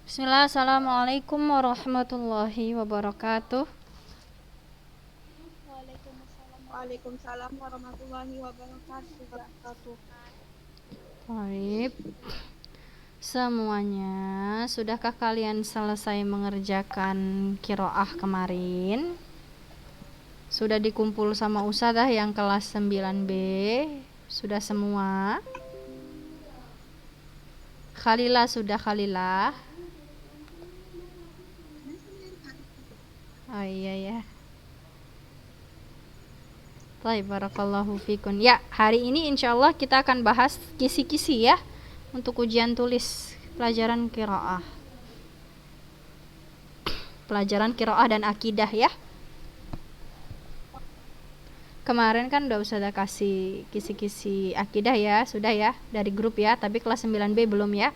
Bismillah, assalamualaikum warahmatullahi wabarakatuh. Waalaikumsalam warahmatullahi wabarakatuh. Baik. Semuanya, sudahkah kalian selesai mengerjakan qiraah kemarin? Sudah dikumpul sama Ustadzah yang kelas 9B? Sudah semua? Khalilah sudah Khalilah? Oh iya ya. Baik, barakallahu fikun. Ya, hari ini insya Allah kita akan bahas kisi-kisi ya untuk ujian tulis pelajaran qiraah. Pelajaran qiraah dan akidah ya. Kemarin kan udah usah kasih kisi-kisi akidah ya, sudah ya, dari grup ya, tapi kelas 9B belum ya.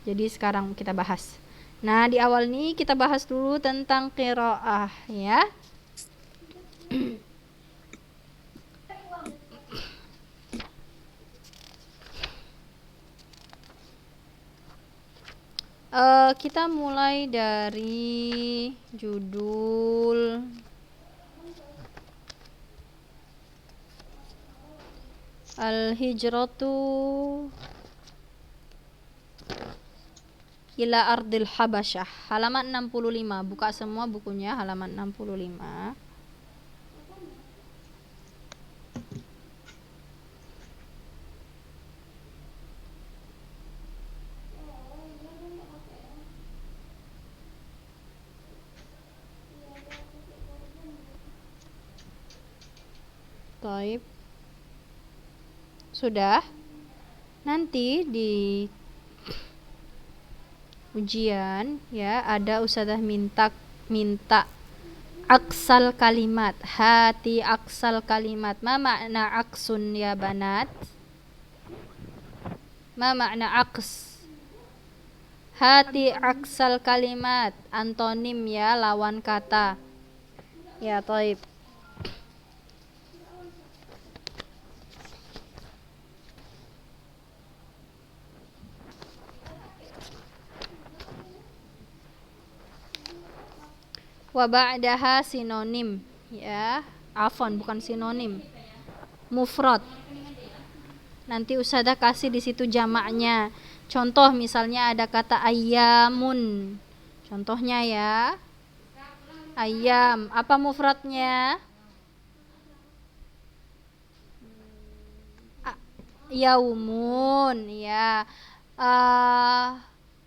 Jadi sekarang kita bahas. Nah, di awal nih kita bahas dulu tentang qiraah ya. Kita mulai dari judul Al-Hijratu ila Ardil Habasyah, halaman 65. Buka semua bukunya, halaman 65. Taib. Sudah? Nanti di ujian ya ada ustadzah minta aksal kalimat, hati aksal kalimat. Ma makna aksun ya banat? Ma makna aks? Hati aksal kalimat, antonim ya, lawan kata. Ya, taib. Wa ba'daha sinonim ya, afwan bukan sinonim, mufrad. Nanti ustadzah kasih di situ jamaknya. Contoh misalnya ada kata ayyamun. Contohnya ya. Ayyam, apa mufradnya? Yaumun ya.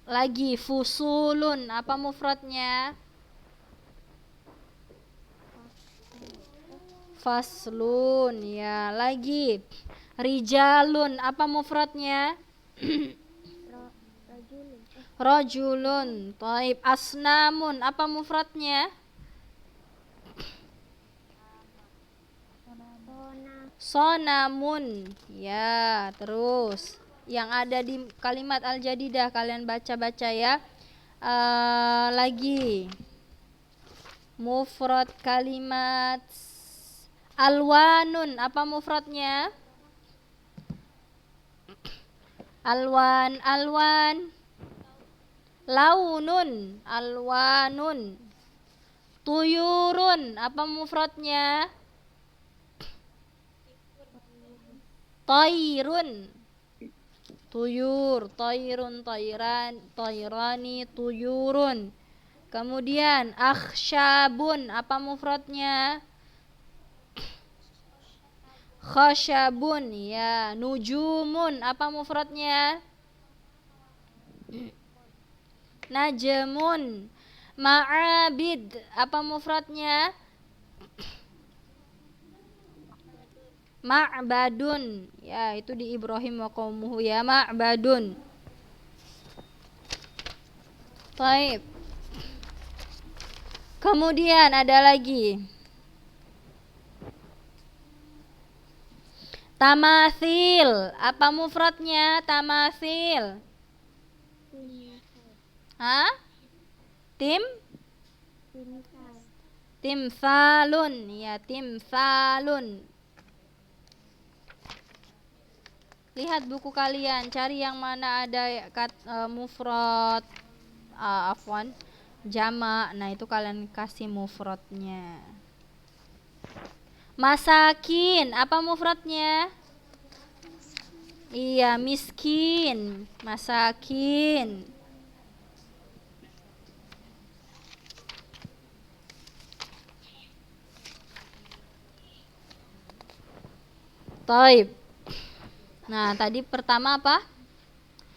Lagi fusulun, apa mufradnya? Faslun ya. Lagi rijalun, apa mufradnya? Rajulun. Taib. Asnamun, apa mufradnya? Sonamun ya. Terus yang ada di kalimat al-jadidah kalian baca-baca ya. Lagi mufrad kalimat alwanun, apa mufradnya? Alwan, alwan. Launun, alwanun. Tuyurun, apa mufradnya? Tairun, tuyur. Tairun, tairan, tairani, tuyurun. Kemudian akhsyabun, apa mufradnya? Khasyabun ya. Nujumun, apa mufradnya? Najmun. Ma'abid, apa mufradnya? Ma'badun ya, itu di Ibrahim wa qaumuhu ya, ma'badun. Baik. Kemudian ada lagi tamasil, apa mufradnya? Tamasil. Hah? Timsalun ya, timsalun. Lihat buku kalian, cari yang mana ada mufrad, afwan, jamak. Nah, itu kalian kasih mufradnya. Masakin, apa mufradnya? Iya, miskin, masakin. Taib. Nah, tadi pertama apa?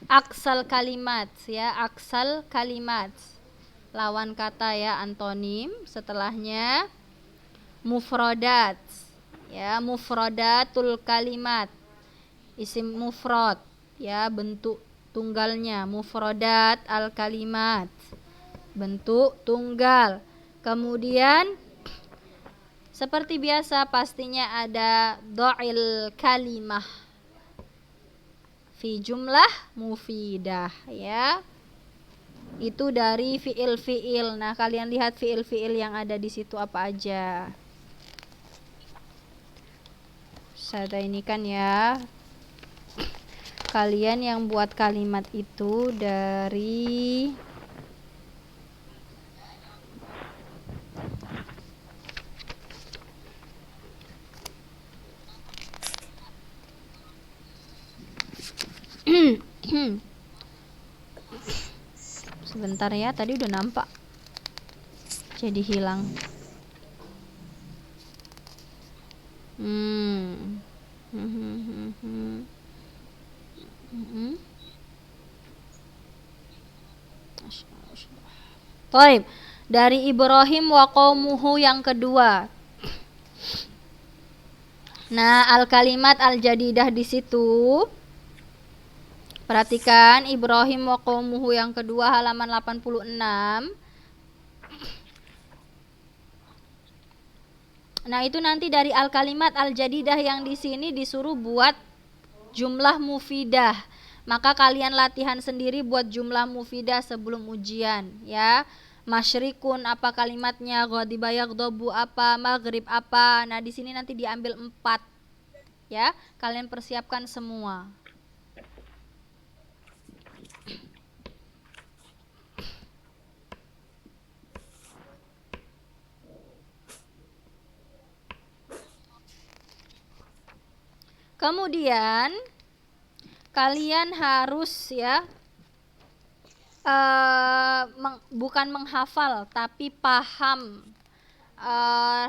Aksal kalimat ya, aksal kalimat. Lawan kata ya, antonim. Setelahnya mufrodat. Ya, mufrodatul kalimat. Isim mufrad ya, bentuk tunggalnya mufrodat al kalimat. Bentuk tunggal. Kemudian seperti biasa pastinya ada do'il kalimah fi jumlah mufidah ya. Itu dari fiil-fiil. Nah, kalian lihat fiil-fiil yang ada di situ apa aja. Saya ini kan ya, kalian yang buat kalimat itu dari sebentar ya, tadi udah nampak jadi hilang. Baik, dari Ibrahim wa qaumuhu yang kedua. Nah, al kalimat al jadidah di situ. Perhatikan Ibrahim wa qaumuhu yang kedua halaman 86. Nah, itu nanti dari al kalimat al jadidah yang di sini disuruh buat jumlah mufidah. Maka kalian latihan sendiri buat jumlah mufidah sebelum ujian ya. Masyrikun apa kalimatnya, ghadiba yaghdabu apa, maghrib apa. Nah, di sini nanti diambil 4 ya. Kalian persiapkan semua. Kemudian kalian harus ya bukan menghafal tapi paham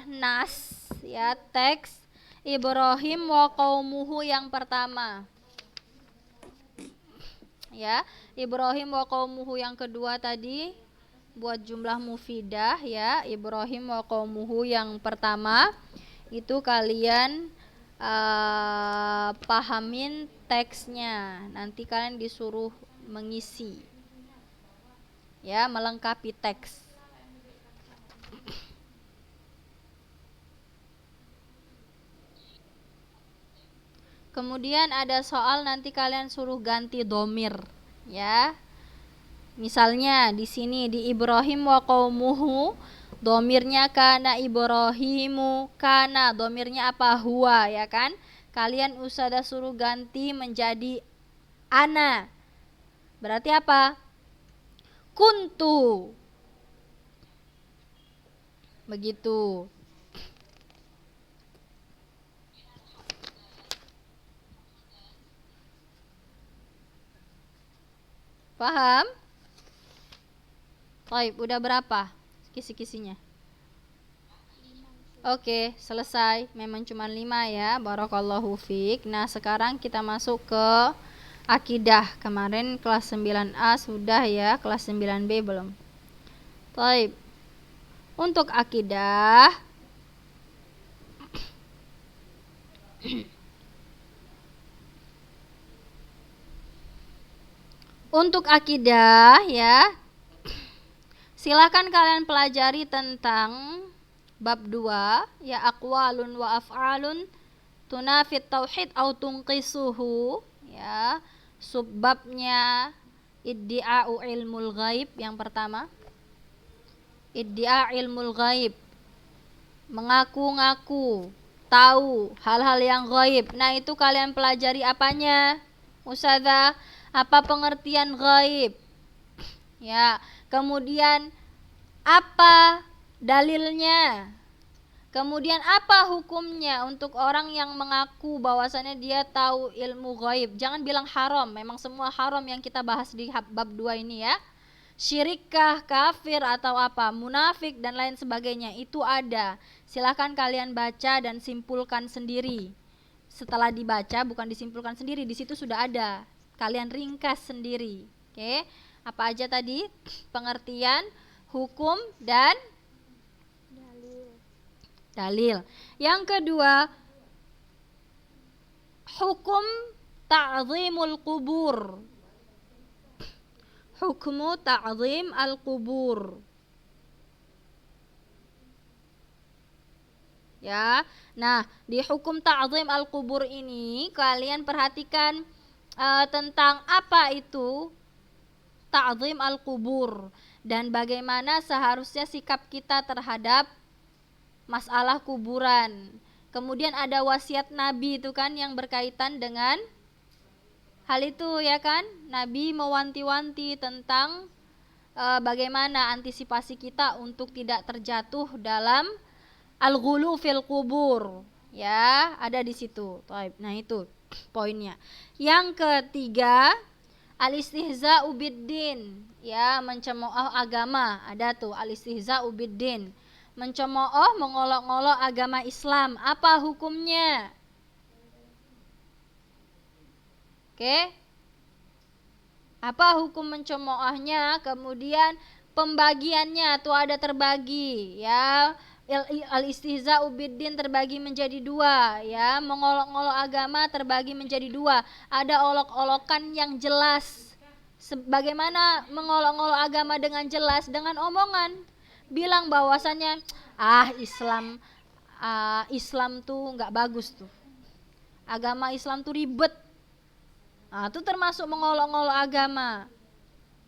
nas ya, teks Ibrahim wa qaumuhu yang pertama ya. Ibrahim wa qaumuhu yang kedua tadi buat jumlah mufidah ya. Ibrahim wa qaumuhu yang pertama itu kalian pahamin teksnya. Nanti kalian disuruh mengisi ya, melengkapi teks. Kemudian ada soal nanti kalian suruh ganti domir ya. Misalnya di sini di Ibrahim wa qaumuhu, domirnya kana Ibrahimu, kana domirnya apa, huwa ya kan. Kalian usada suruh ganti menjadi ana. Berarti apa? Kuntu. Begitu. Paham? Baik, udah berapa kisi-kisinya? Oke, selesai. Memang cuma 5 ya. Barakallahu fiik. Nah, sekarang kita masuk ke akidah. Kemarin kelas 9A sudah ya, kelas 9B belum. Baik. Untuk akidah untuk akidah ya, silakan kalian pelajari tentang bab 2 ya, aqwalun wa af'alun tunafit tauhid au tunqisuhu ya. Subbabnya iddi'a'u ilmul ghaib yang pertama. Iddia' ilmul ghaib, mengaku-ngaku tahu hal-hal yang gaib. Nah, itu kalian pelajari apanya? Ustazah, apa pengertian gaib? Ya, kemudian apa dalilnya? Kemudian apa hukumnya untuk orang yang mengaku bahwasannya dia tahu ilmu gaib? Jangan bilang haram, memang semua haram yang kita bahas di bab 2 ini ya. Syirikkah, kafir atau apa, munafik dan lain sebagainya, itu ada. Silahkan kalian baca dan simpulkan sendiri. Setelah dibaca, bukan disimpulkan sendiri, di situ sudah ada. Kalian ringkas sendiri. Oke, apa aja tadi? Pengertian, hukum, dan dalil. Yang kedua, hukum ta'zimul qubur. Hukmu ta'zim al-qubur. Ya. Nah, di hukum ta'zim al-qubur ini kalian perhatikan tentang apa itu ta'zim al-qubur dan bagaimana seharusnya sikap kita terhadap masalah kuburan. Kemudian ada wasiat Nabi itu kan yang berkaitan dengan hal itu ya kan, Nabi mewanti-wanti tentang bagaimana antisipasi kita untuk tidak terjatuh dalam al-ghulu fil kubur. Ya, ada di situ. Nah, itu poinnya. Yang ketiga, al-istihza'u biddin. Ya, mencemooh agama. Ada tuh al-istihza'u biddin. Mencemooh, mengolok-olok agama Islam. Apa hukumnya? Oke. Apa hukum mencemoohnya? Kemudian pembagiannya tuh ada terbagi ya. Al-istihza'u biddin terbagi menjadi dua ya. Mengolok-olok agama terbagi menjadi dua. Ada olok-olokan yang jelas. Bagaimana mengolok-olok agama dengan jelas? Dengan omongan. Bilang bahwasannya Islam tuh nggak bagus tuh. Agama Islam tuh ribet. Nah, itu termasuk mengolok-olok agama.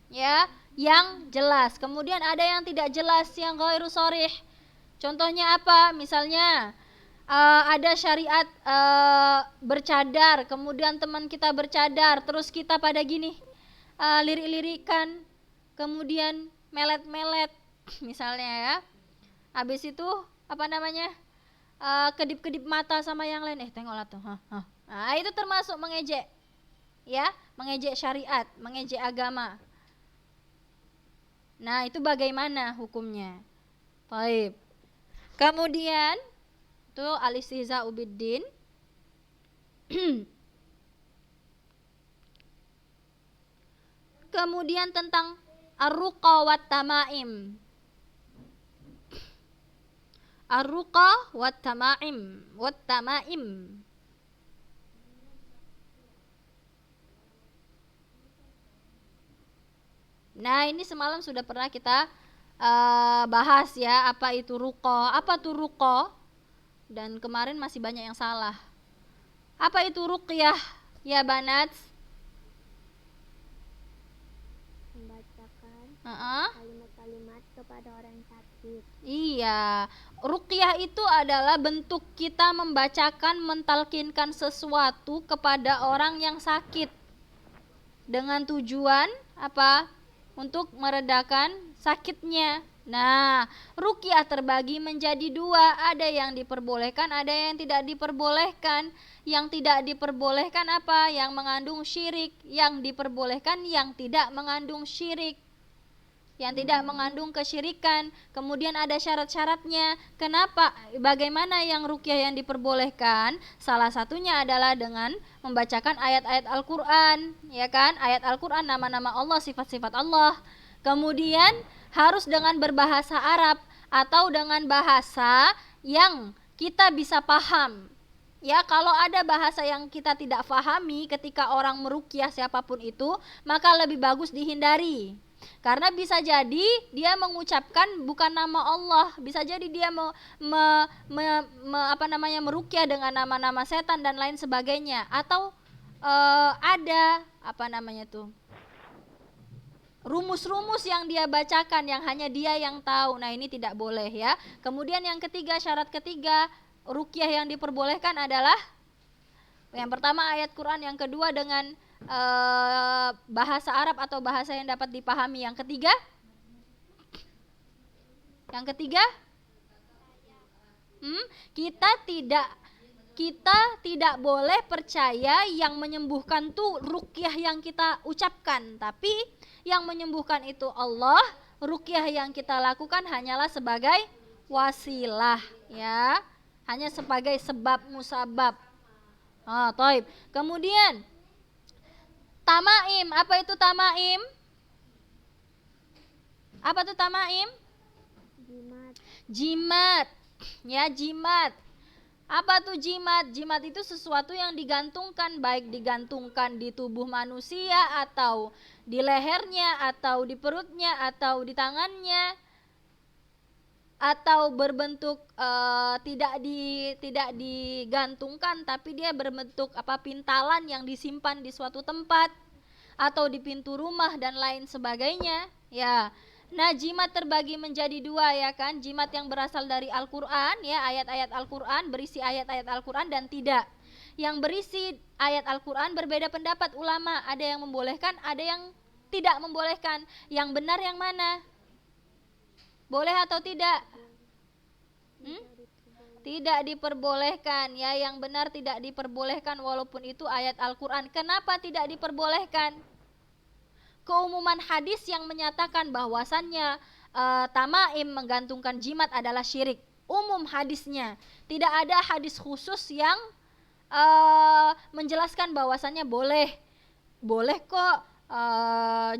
Ya, yang jelas. Kemudian ada yang tidak jelas, yang ghairu sharih. Contohnya apa? Misalnya ada syariat bercadar, kemudian teman kita bercadar, terus kita pada gini lirik-lirikan, kemudian melet-melet, misalnya ya. Habis itu apa namanya? Kedip-kedip mata sama yang lain. Tengoklah tuh. Nah, itu termasuk mengejek. Ya, mengejek syariat, mengejek agama. Nah, itu bagaimana hukumnya? Baik. Kemudian itu al-istihza'u biddin. Kemudian tentang ar-ruqa wat tamaim. Ar-ruqa wat tamaim, wat tamaim. Nah, ini semalam sudah pernah kita bahas ya, apa itu ruqa, apa tuh ruqa, dan kemarin masih banyak yang salah. Apa itu ruqyah ya banat? Membacakan Uh-uh. kalimat-kalimat kepada orang sakit. Iya, ruqyah itu adalah bentuk kita membacakan, mentalkinkan sesuatu kepada orang yang sakit dengan tujuan apa? Untuk meredakan sakitnya. Nah, ruqyah terbagi menjadi dua, ada yang diperbolehkan, ada yang tidak diperbolehkan. Yang tidak diperbolehkan apa? Yang mengandung syirik. Yang diperbolehkan yang tidak mengandung syirik, yang tidak mengandung kesyirikan. Kemudian ada syarat-syaratnya. Kenapa? Bagaimana yang ruqyah yang diperbolehkan? Salah satunya adalah dengan membacakan ayat-ayat Al-Qur'an, ya kan? Ayat Al-Qur'an, nama-nama Allah, sifat-sifat Allah. Kemudian harus dengan berbahasa Arab atau dengan bahasa yang kita bisa paham. Ya, kalau ada bahasa yang kita tidak pahami ketika orang meruqyah siapapun itu, maka lebih bagus dihindari. Karena bisa jadi dia mengucapkan bukan nama Allah, bisa jadi dia meruqyah dengan nama-nama setan dan lain sebagainya, atau ada rumus-rumus yang dia bacakan yang hanya dia yang tahu. Nah, ini tidak boleh ya. Kemudian yang ketiga, syarat ketiga, ruqyah yang diperbolehkan adalah yang pertama ayat Quran, yang kedua dengan bahasa Arab atau bahasa yang dapat dipahami, yang ketiga kita tidak boleh percaya yang menyembuhkan tuh ruqyah yang kita ucapkan, tapi yang menyembuhkan itu Allah. Ruqyah yang kita lakukan hanyalah sebagai wasilah, ya, hanya sebagai sebab musabab. Taib. Kemudian tamaim, apa itu tamaim? Apa tuh tamaim? Jimat. Ya, jimat. Apa tuh jimat? Jimat itu sesuatu yang digantungkan, baik digantungkan di tubuh manusia atau di lehernya atau di perutnya atau di tangannya, atau berbentuk tidak digantungkan tapi dia berbentuk pintalan yang disimpan di suatu tempat atau di pintu rumah dan lain sebagainya, ya. Nah, jimat terbagi menjadi dua, ya kan? Jimat yang berasal dari Al-Qur'an, ya, ayat-ayat Al-Qur'an, berisi ayat-ayat Al-Qur'an, dan tidak. Yang berisi ayat Al-Qur'an berbeda pendapat ulama, ada yang membolehkan, ada yang tidak membolehkan. Yang benar yang mana? Boleh atau tidak? Tidak diperbolehkan, ya. Yang benar tidak diperbolehkan walaupun itu ayat Al-Qur'an. Kenapa tidak diperbolehkan? Keumuman hadis yang menyatakan bahwasannya tamaim, menggantungkan jimat, adalah syirik. Umum hadisnya, tidak ada hadis khusus yang menjelaskan bahwasannya boleh kok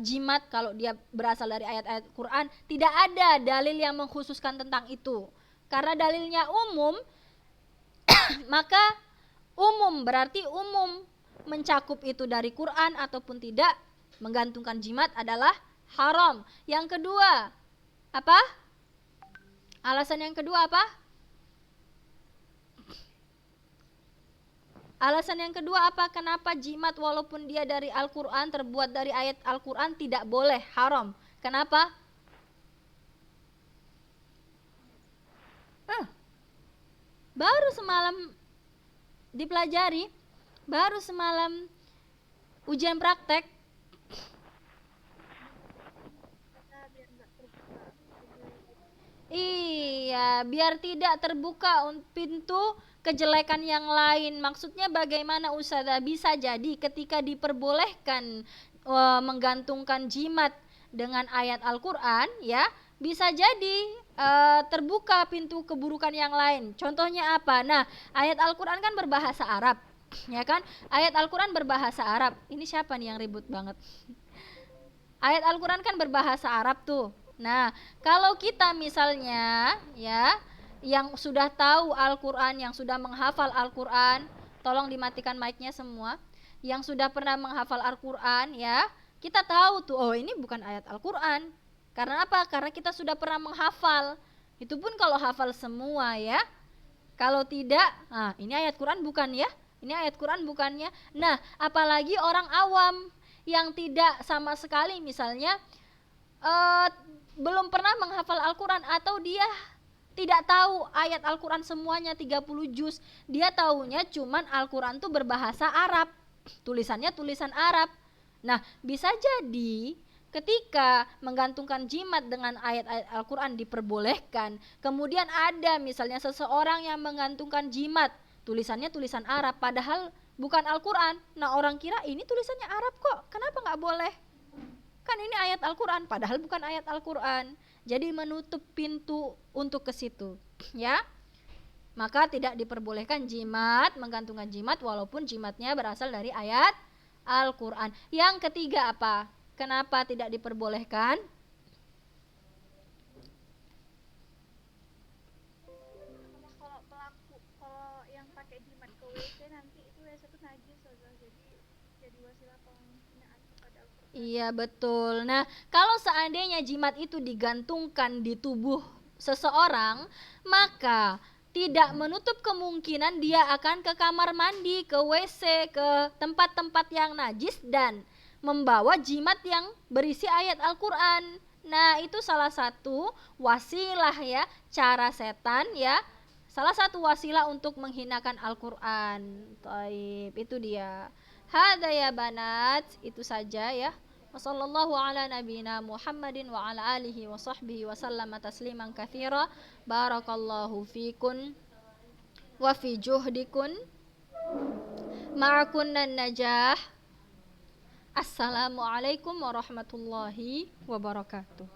jimat kalau dia berasal dari ayat-ayat Quran. Tidak ada dalil yang mengkhususkan tentang itu. Karena dalilnya umum, maka umum berarti umum, mencakup itu dari Quran ataupun tidak. Menggantungkan jimat adalah haram. Yang kedua, apa? Alasan yang kedua apa? Alasan yang kedua apa? Kenapa jimat walaupun dia dari Al-Quran, terbuat dari ayat Al-Quran, tidak boleh, haram? Kenapa? Baru semalam dipelajari, baru semalam ujian praktek. Iya, biar tidak terbuka pintu kejelekan yang lain. Maksudnya bagaimana, Ustazah? Bisa jadi ketika diperbolehkan menggantungkan jimat dengan ayat Al-Quran, ya, bisa jadi terbuka pintu keburukan yang lain. Contohnya apa? Nah, ayat Al-Quran kan berbahasa Arab, ya kan? Ayat Al-Quran berbahasa Arab. Ini siapa nih yang ribut banget? Ayat Al-Quran kan berbahasa Arab tuh. Nah, kalau kita misalnya, ya, yang sudah tahu Al-Quran, yang sudah menghafal Al-Quran, tolong dimatikan mic-nya semua. Yang sudah pernah menghafal Al-Quran, ya, kita tahu tuh, oh ini bukan ayat Al-Quran. Karena apa? Karena kita sudah pernah menghafal. Itu pun kalau hafal semua, ya. Kalau tidak, ini ayat Quran bukan, ya. Ini ayat Quran bukannya. Nah, apalagi orang awam yang tidak sama sekali misalnya belum pernah menghafal Al-Quran, atau dia tidak tahu ayat Al-Quran semuanya 30 juz. Dia taunya cuman Al-Quran itu berbahasa Arab, tulisannya tulisan Arab. Nah, bisa jadi ketika menggantungkan jimat dengan ayat-ayat Al-Quran diperbolehkan, kemudian ada misalnya seseorang yang menggantungkan jimat, tulisannya tulisan Arab, padahal bukan Al-Quran. Nah, orang kira ini tulisannya Arab kok, kenapa nggak boleh? Kan ini ayat Al-Quran, padahal bukan ayat Al-Quran. Jadi menutup pintu untuk ke situ, ya. Maka tidak diperbolehkan jimat, menggantungkan jimat walaupun jimatnya berasal dari ayat Al-Quran. Yang ketiga apa? Kenapa tidak diperbolehkan? Kalau yang pakai jimat ke WC nanti itu WC itu najis, jadi wasilah penghinaan kepada Al-Quran. Iya, betul. Nah, kalau seandainya jimat itu digantungkan di tubuh seseorang, maka tidak menutup kemungkinan dia akan ke kamar mandi, ke WC, ke tempat-tempat yang najis dan membawa jimat yang berisi ayat Al-Quran. Nah, itu salah satu wasilah, ya, cara setan, ya, salah satu wasilah untuk menghinakan Al-Qur'an. Taib, itu dia. Hada ya banat, itu saja ya. Wassallallahu ala nabiyina Muhammadin wa ala alihi wa sahbihi wa sallama tasliman katsira. Barakallahu fikun wa fi juhdikun ma'akunnan najah. Assalamualaikum warahmatullahi wabarakatuh.